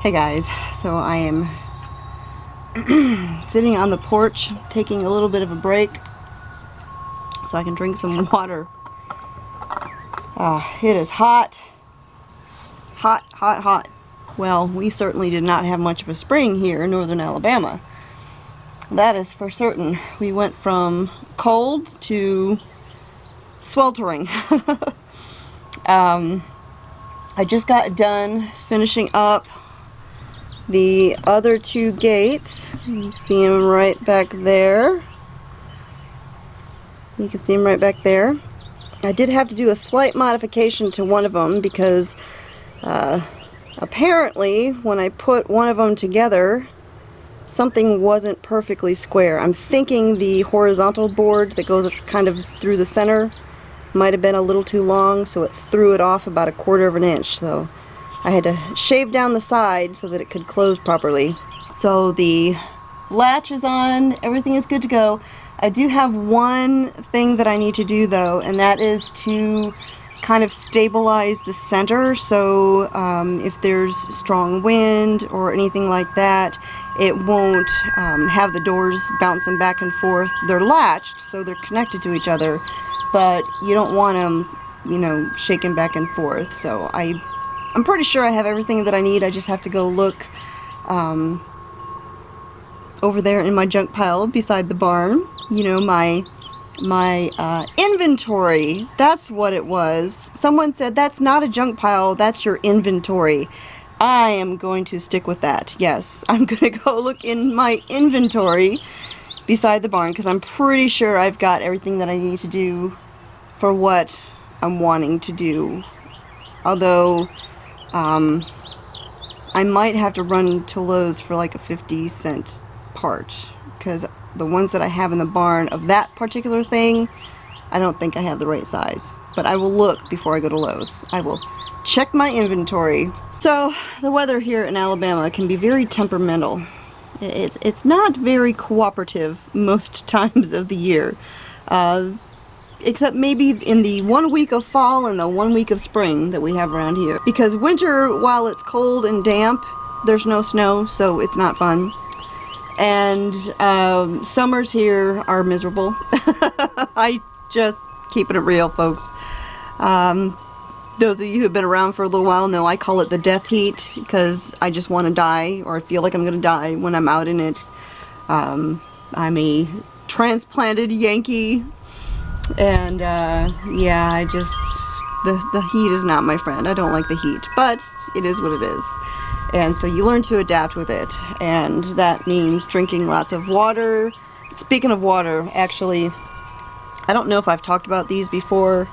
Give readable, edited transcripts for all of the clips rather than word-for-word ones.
Hey guys, so I am sitting on the porch taking a little bit of a break so I can drink some water. It is hot. Hot, hot, hot. Well, we certainly did not have much of a spring here in northern Alabama. That is for certain. We went from cold to sweltering. I just got done finishing up the other two gates. You can see them right back there. You can see them right back there. I did have to do a slight modification to one of them because apparently when I put one of them together, something wasn't perfectly square. I'm thinking the horizontal board that goes kind of through the center might have been a little too long, so it threw it off about 1/4 of an inch. So I had to shave down the side so that it could close properly. So the latch is on, everything is good to go. I do have one thing that I need to do though, and that is to kind of stabilize the center, so if there's strong wind or anything like that, it won't have the doors bouncing back and forth. They're latched, so they're connected to each other, but you don't want them, you know, shaking back and forth. So I'm pretty sure I have everything that I need. I just have to go look over there in my junk pile beside the barn. You know, my inventory. That's what it was. Someone said that's not a junk pile, that's your inventory. I am going to stick with that. Yes, I'm gonna go look in my inventory beside the barn because I'm pretty sure I've got everything that I need to do for what I'm wanting to do. Although I might have to run to Lowe's for like a 50-cent part, because the ones that I have in the barn of that particular thing, I don't think I have the right size. But I will look before I go to Lowe's. I will check my inventory. So the weather here in Alabama can be very temperamental. It's not very cooperative most times of the year, except maybe in the 1 week of fall and the 1 week of spring that we have around here. Because winter, while it's cold and damp, there's no snow, so it's not fun. And summers here are miserable. I just keeping it real, folks. Those of you who've been around for a little while know I call it the death heat because I just want to die, or I feel like I'm gonna die when I'm out in it. I'm a transplanted Yankee, and yeah, I just the heat is not my friend. I don't like the heat, but it is what it is. And so you learn to adapt with it, and that means drinking lots of water. Speaking of water, actually, I don't know if I've talked about these before.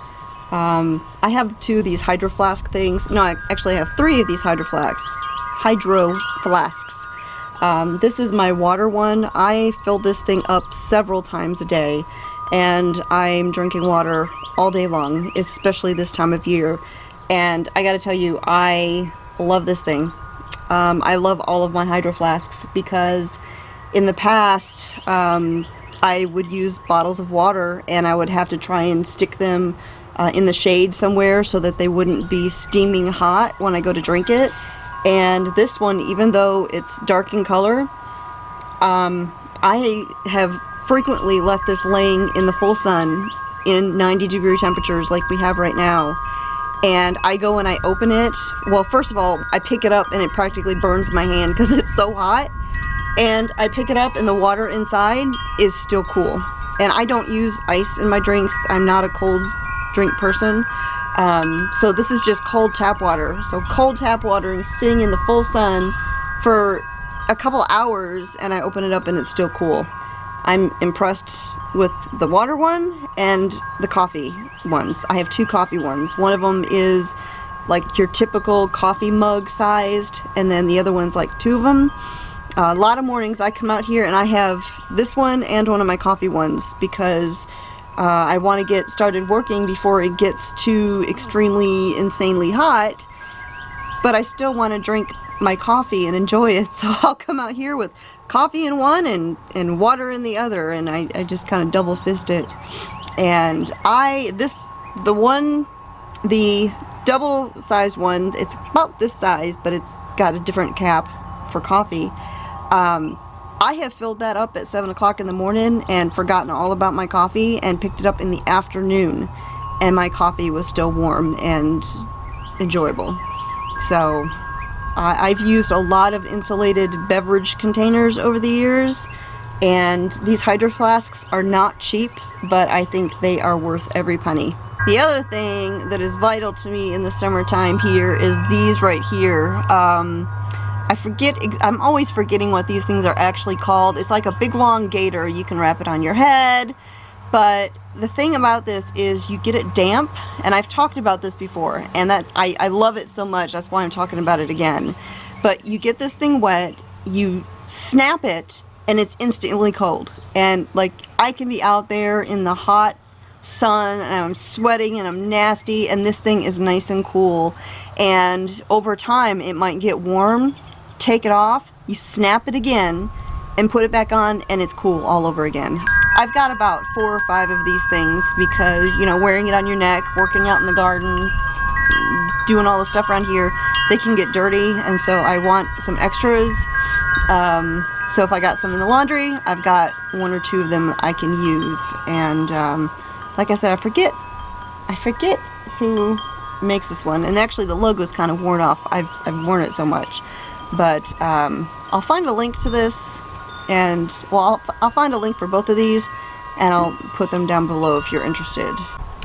I have 2 of these hydro flask things. No, I actually have 3 of these hydro flasks. This is my water one. I fill this thing up several times a day, and I'm drinking water all day long, especially this time of year. And I gotta tell you, I love this thing. I love all of my hydro flasks because in the past I would use bottles of water and I would have to try and stick them in the shade somewhere so that they wouldn't be steaming hot when I go to drink it. And this one, even though it's dark in color, I have frequently left this laying in the full sun in 90-degree temperatures like we have right now. And I go and I open it. Well, first of all, I pick it up and it practically burns my hand because it's so hot. And I pick it up and the water inside is still cool. And I don't use ice in my drinks. I'm not a cold drink person. So this is just cold tap water. So cold tap water is sitting in the full sun for a couple hours, and I open it up and it's still cool. I'm impressed with the water one and the coffee ones. I have 2 coffee ones. One of them is like your typical coffee mug sized, and then the other one's like 2 of them. A lot of mornings I come out here and I have this one and one of my coffee ones because I want to get started working before it gets too extremely insanely hot, but I still want to drink my coffee and enjoy it, so I'll come out here with coffee in one and water in the other, and I just kind of double fist it. And the double-sized one. It's about this size, but it's got a different cap for coffee. I have filled that up at 7 o'clock in the morning and forgotten all about my coffee and picked it up in the afternoon, and my coffee was still warm and enjoyable. So I've used a lot of insulated beverage containers over the years, and these Hydro Flasks are not cheap, but I think they are worth every penny. The other thing that is vital to me in the summertime here is these right here. I'm always forgetting what these things are actually called. It's like a big long gaiter. You can wrap it on your head, but the thing about this is you get it damp, and I've talked about this before, and that I love it so much, that's why I'm talking about it again. But you get this thing wet, you snap it, and it's instantly cold. And like, I can be out there in the hot sun and I'm sweating and I'm nasty, and this thing is nice and cool, and over time it might get warm. Take it off, you snap it again and put it back on, and it's cool all over again. I've got about 4 or 5 of these things because, you know, wearing it on your neck, working out in the garden, doing all the stuff around here, they can get dirty, and so I want some extras. So if I got some in the laundry, I've got 1 or 2 of them I can use. And like I said, I forget who makes this one, and actually the logo's kind of worn off. I've worn it so much. But I'll find a link to this, and well, I'll find a link for both of these, and I'll put them down below if you're interested.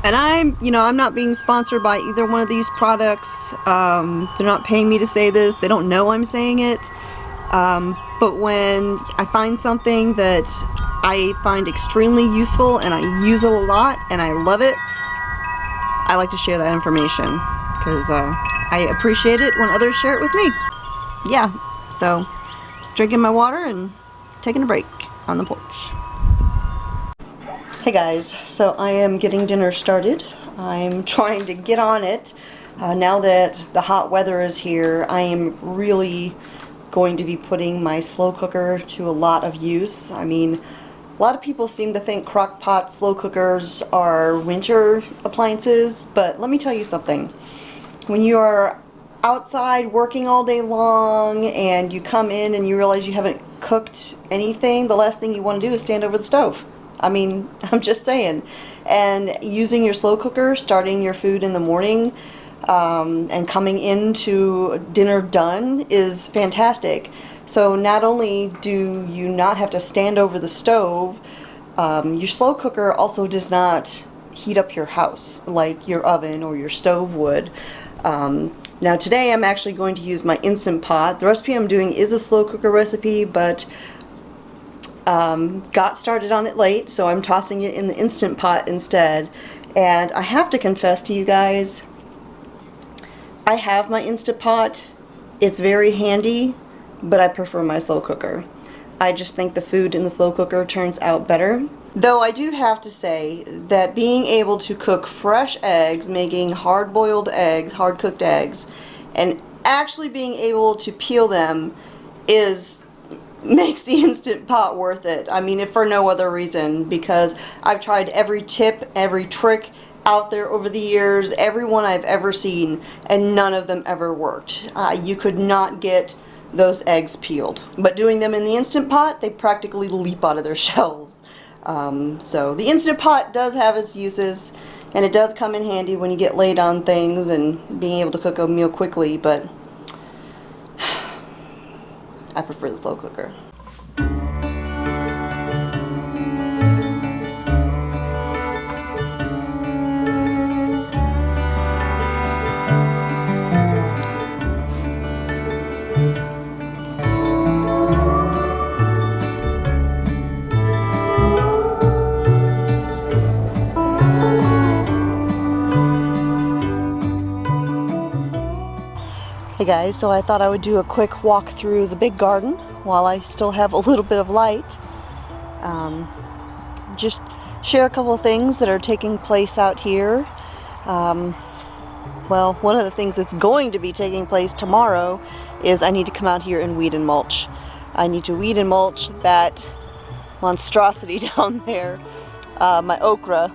And I'm not being sponsored by either one of these products. They're not paying me to say this. They don't know I'm saying it. But when I find something that I find extremely useful and I use it a lot and I love it, I like to share that information because I appreciate it when others share it with me. Yeah, so drinking my water and taking a break on the porch. Hey guys, so I am getting dinner started. I'm trying to get on it. Now that the hot weather is here, I am really going to be putting my slow cooker to a lot of use. I mean, a lot of people seem to think crock pot slow cookers are winter appliances, but let me tell you something. When you are outside working all day long and you come in and you realize you haven't cooked anything, the last thing you want to do is stand over the stove. I mean, I'm just saying. And using your slow cooker, starting your food in the morning, and coming into dinner done is fantastic. So not only do you not have to stand over the stove, your slow cooker also does not heat up your house like your oven or your stove would. Now today I'm actually going to use my Instant Pot. The recipe I'm doing is a slow cooker recipe, but got started on it late, so I'm tossing it in the Instant Pot instead. And I have to confess to you guys, I have my Instant Pot. It's very handy, but I prefer my slow cooker. I just think the food in the slow cooker turns out better. Though I do have to say that being able to cook fresh eggs, making hard-boiled eggs, hard-cooked eggs, and actually being able to peel them makes the Instant Pot worth it. I mean, if for no other reason, because I've tried every tip, every trick out there over the years, every one I've ever seen, and none of them ever worked. You could not get those eggs peeled. But doing them in the Instant Pot, they practically leap out of their shells. So the Instant Pot does have its uses, and it does come in handy when you get late on things and being able to cook a meal quickly, but I prefer the slow cooker. Hey guys, so I thought I would do a quick walk through the big garden while I still have a little bit of light. Just share a couple of things that are taking place out here. Well, one of the things that's going to be taking place tomorrow is I need to come out here and weed and mulch. I need to weed and mulch that monstrosity down there, my okra.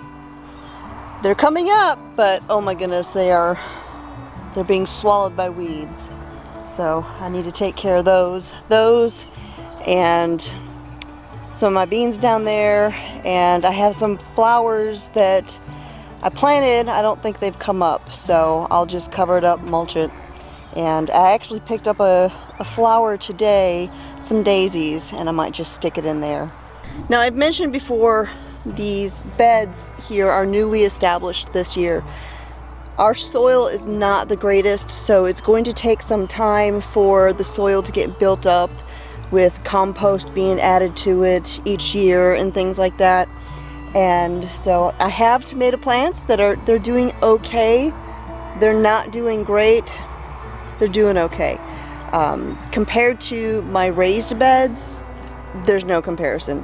They're coming up, but oh my goodness, they are they're being swallowed by weeds. So I need to take care of those and some of my beans down there, and I have some flowers that I planted. I don't think they've come up, so I'll just cover it up, mulch it. And I actually picked up a flower today, some daisies, and I might just stick it in there. Now, I've mentioned before, these beds here are newly established this year. Our soil is not the greatest, so it's going to take some time for the soil to get built up with compost being added to it each year and things like that. And so I have tomato plants that they're doing okay. They're not doing great. They're doing okay. Compared to my raised beds, there's no comparison.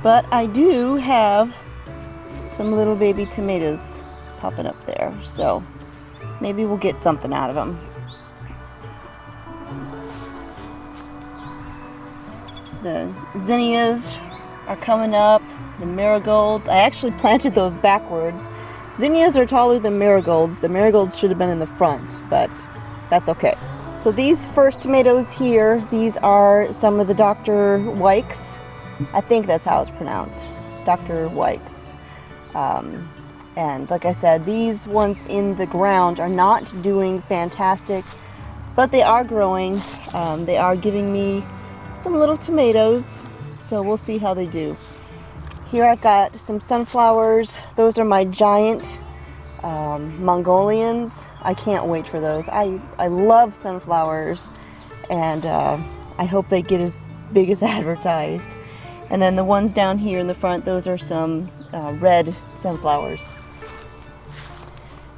But I do have some little baby tomatoes popping up there, so maybe we'll get something out of them. The zinnias are coming up, the marigolds. I actually planted those backwards. Zinnias are taller than marigolds. The marigolds should have been in the front, but that's okay. So these first tomatoes here, these are some of the Dr. Wykes. I think that's how it's pronounced, Dr. Wykes. And like I said, these ones in the ground are not doing fantastic, but they are growing. They are giving me some little tomatoes, so we'll see how they do. Here I've got some sunflowers. Those are my giant Mongolians. I can't wait for those. I love sunflowers, and I hope they get as big as advertised. And then the ones down here in the front, those are some red sunflowers.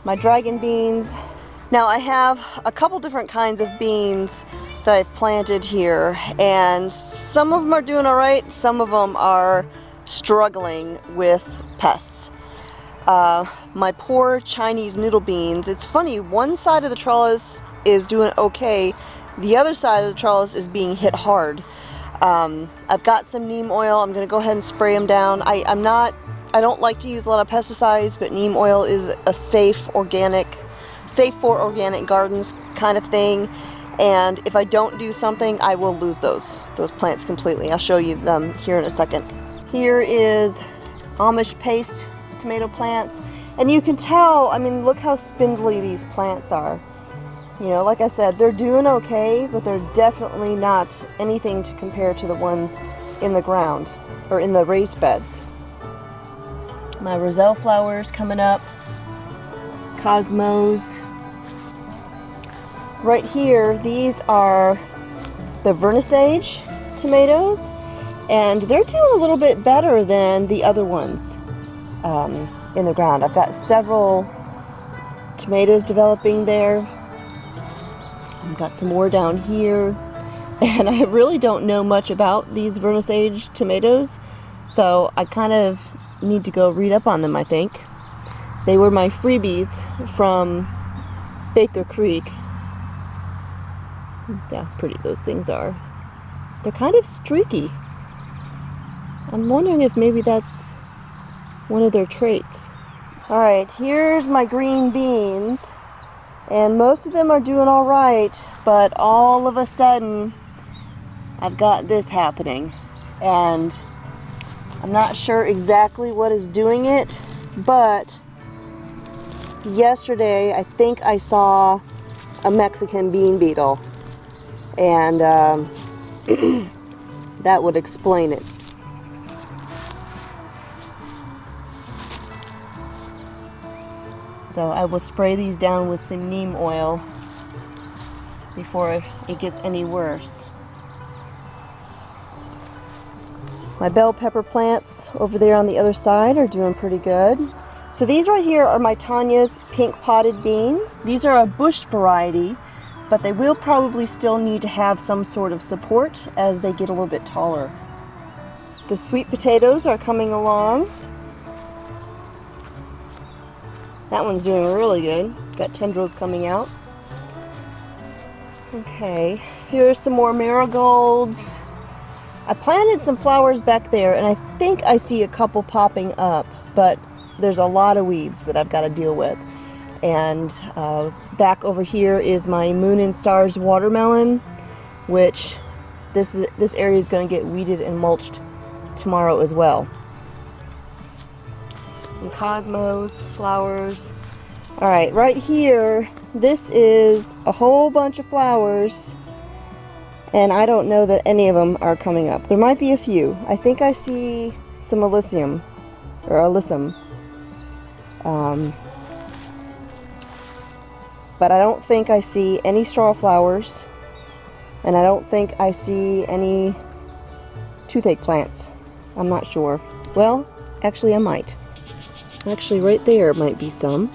My dragon beans. Now I have a couple different kinds of beans that I've planted here, and some of them are doing all right, some of them are struggling with pests. My poor Chinese noodle beans, it's funny, one side of the trellis is doing okay, the other side of the trellis is being hit hard. I've got some neem oil. I'm going to go ahead and spray them down. I don't like to use a lot of pesticides, but neem oil is a safe for organic gardens kind of thing. And if I don't do something, I will lose those plants completely. I'll show you them here in a second. Here is Amish paste tomato plants. And you can tell, I mean, look how spindly these plants are. You know, like I said, they're doing okay, but they're definitely not anything to compare to the ones in the ground or in the raised beds. My roselle flowers coming up, cosmos. Right here, these are the vernissage tomatoes, and they're doing a little bit better than the other ones in the ground. I've got several tomatoes developing there. I've got some more down here, and I really don't know much about these vernissage tomatoes, so I kind of need to go read up on them, I think. They were my freebies from Baker Creek. See how pretty those things are. They're kind of streaky. I'm wondering if maybe that's one of their traits. Alright, here's my green beans. And most of them are doing all right, but all of a sudden I've got this happening. And I'm not sure exactly what is doing it, but yesterday I think I saw a Mexican bean beetle. And that would explain it. So I will spray these down with some neem oil before it gets any worse. My bell pepper plants over there on the other side are doing pretty good. So these right here are my Tanya's pink potted beans. These are a bush variety, but they will probably still need to have some sort of support as they get a little bit taller. The sweet potatoes are coming along. That one's doing really good. Got tendrils coming out. Okay, here's some more marigolds. I planted some flowers back there, and I think I see a couple popping up, but there's a lot of weeds that I've got to deal with. And back over here is my Moon and Stars watermelon, which this area is going to get weeded and mulched tomorrow as well. Some cosmos, flowers. All right, right here, this is a whole bunch of flowers, and I don't know that any of them are coming up. There might be a few. I think I see some alyssum, or alyssum. But I don't think I see any straw flowers, and I don't think I see any toothache plants. I'm not sure. Well, actually I might. Actually right there might be some.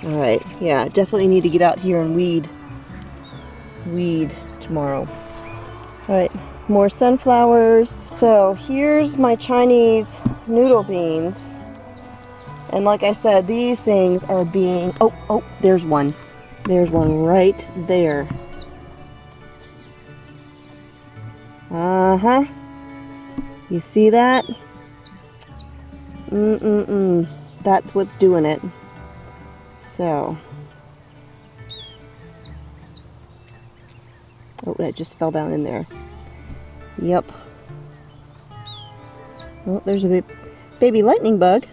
Alright, yeah, definitely need to get out here and weed tomorrow. Alright, more sunflowers. So here's my Chinese noodle beans. And like I said, these things are being... Oh, there's one. There's one right there. Uh-huh. You see that? That's what's doing it. So. Oh, that just fell down in there. Yep. Oh, there's a baby lightning bug.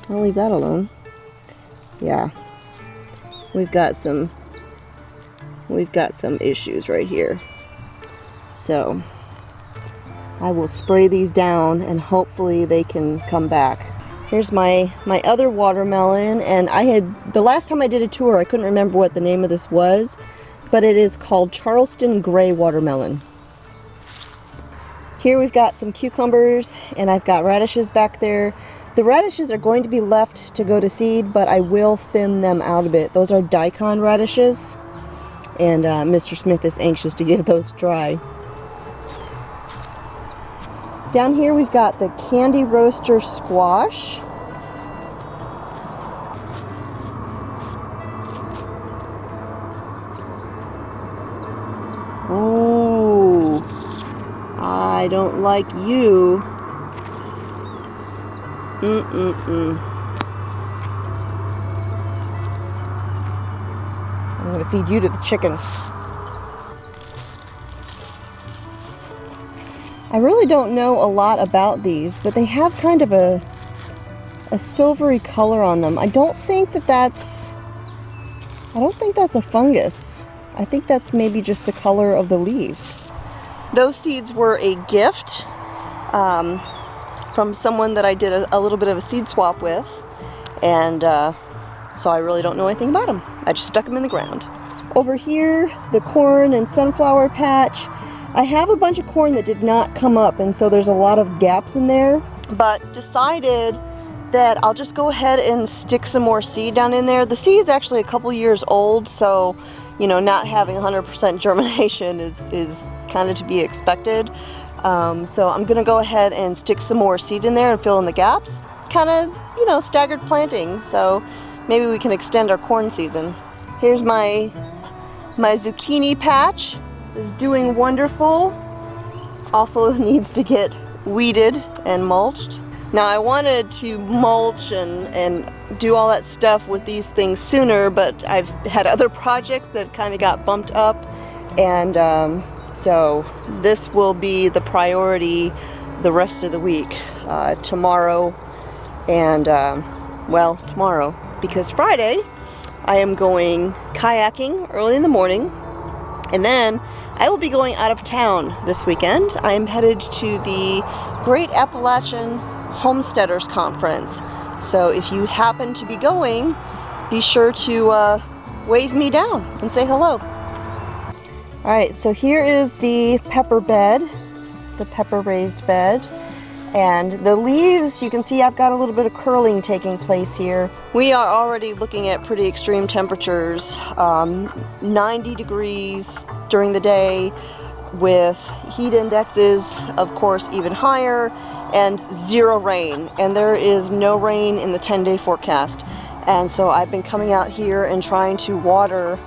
I'll leave that alone. Yeah. We've got some issues right here. So I will spray these down and hopefully they can come back. Here's my other watermelon, and the last time I did a tour I couldn't remember what the name of this was, but it is called Charleston Gray watermelon. Here we've got some cucumbers, and I've got radishes back there. The radishes are going to be left to go to seed, but I will thin them out a bit. Those are daikon radishes, and Mr. Smith is anxious to give those a try. Down here we've got the candy roaster squash. Ooh, I don't like you. I'm gonna feed you to the chickens. I really don't know a lot about these, but they have kind of a silvery color on them. I don't think that's a fungus. I think that's maybe just the color of the leaves. Those seeds were a gift from someone that I did a little bit of a seed swap with, and so I really don't know anything about them. I just stuck them in the ground. Over here, the corn and sunflower patch. I have a bunch of corn that did not come up, and so there's a lot of gaps in there, but decided that I'll just go ahead and stick some more seed down in there. The seed's actually a couple years old, so you know, not having 100% germination is kind of to be expected. So I'm gonna go ahead and stick some more seed in there and fill in the gaps. Kind of, you know, staggered planting, so maybe we can extend our corn season. Here's my zucchini patch. Is doing wonderful. Also needs to get weeded and mulched. Now I wanted to mulch and do all that stuff with these things sooner, but I've had other projects that kind of got bumped up, and so this will be the priority the rest of the week. Tomorrow and well, tomorrow, because Friday I am going kayaking early in the morning, and then I will be going out of town this weekend. I am headed to the Great Appalachian Homesteaders Conference. So if you happen to be going, be sure to wave me down and say hello. Alright, so here is the pepper bed, the pepper raised bed. And the leaves, you can see I've got a little bit of curling taking place here. We are already looking at pretty extreme temperatures, 90 degrees during the day, with heat indexes, of course, even higher, and zero rain. And there is no rain in the 10-day forecast. And so I've been coming out here and trying to water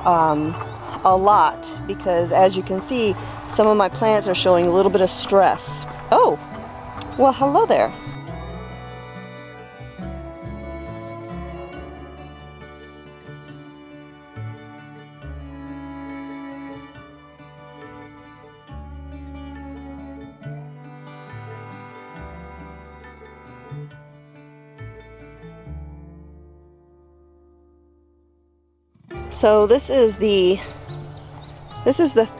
a lot, because as you can see, some of my plants are showing a little bit of stress. Oh! Well, hello there. So this is the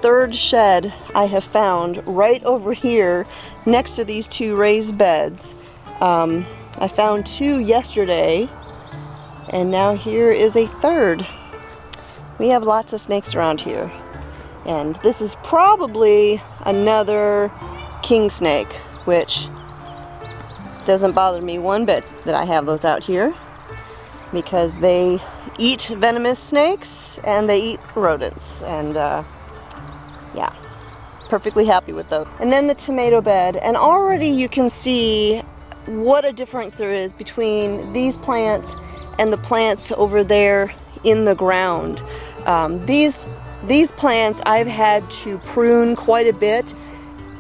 third shed I have found right over here next to these two raised beds. I found two yesterday, and now here is a third. We have lots of snakes around here. And this is probably another king snake, which doesn't bother me one bit that I have those out here, because they eat venomous snakes and they eat rodents, and yeah, perfectly happy with those. And then the tomato bed, and already you can see what a difference there is between these plants and the plants over there in the ground. These plants I've had to prune quite a bit.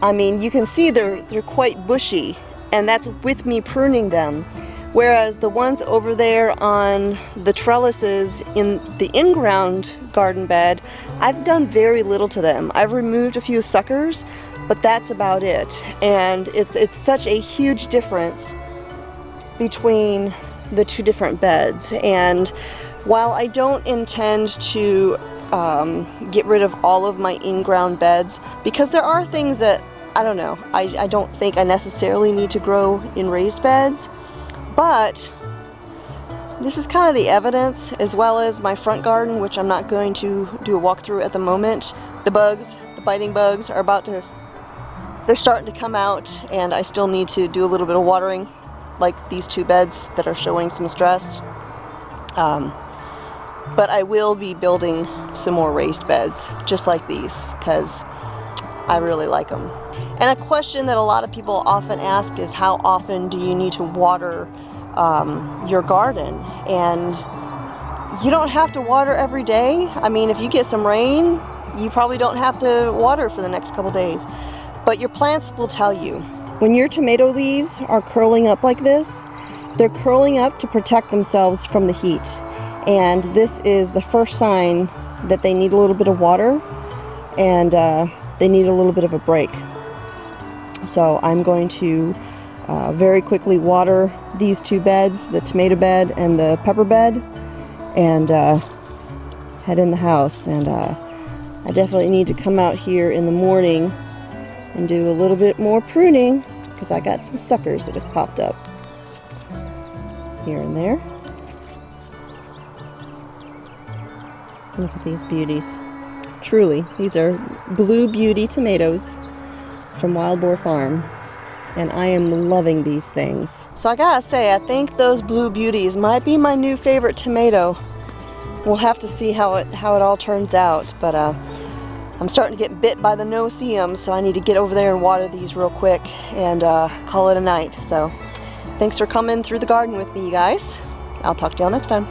I mean, you can see they're quite bushy, and that's with me pruning them. Whereas the ones over there on the trellises in the in-ground garden bed, I've done very little to them. I've removed a few suckers, but that's about it. And it's such a huge difference between the two different beds. And while I don't intend to get rid of all of my in-ground beds, because there are things that, I don't know, I don't think I necessarily need to grow in raised beds, but this is kind of the evidence, as well as my front garden, which I'm not going to do a walkthrough at the moment. The bugs, the biting bugs, are they're starting to come out, and I still need to do a little bit of watering, like these two beds that are showing some stress. But I will be building some more raised beds, just like these, because I really like them. And a question that a lot of people often ask is, how often do you need to water your garden? And you don't have to water every day. I mean, if you get some rain, you probably don't have to water for the next couple days. But your plants will tell you. When your tomato leaves are curling up like this, they're curling up to protect themselves from the heat. And this is the first sign that they need a little bit of water, and they need a little bit of a break. So I'm going to very quickly water these two beds, the tomato bed and the pepper bed, and head in the house. And I definitely need to come out here in the morning and do a little bit more pruning, because I got some suckers that have popped up here and there. Look at these beauties. Truly, these are Blue Beauty tomatoes from Wild Boar Farm, and I am loving these things. So I gotta say, I think those Blue Beauties might be my new favorite tomato. We'll have to see how it all turns out, but I'm starting to get bit by the no-see-ums, so I need to get over there and water these real quick and call it a night. So thanks for coming through the garden with me, you guys. I'll talk to y'all next time.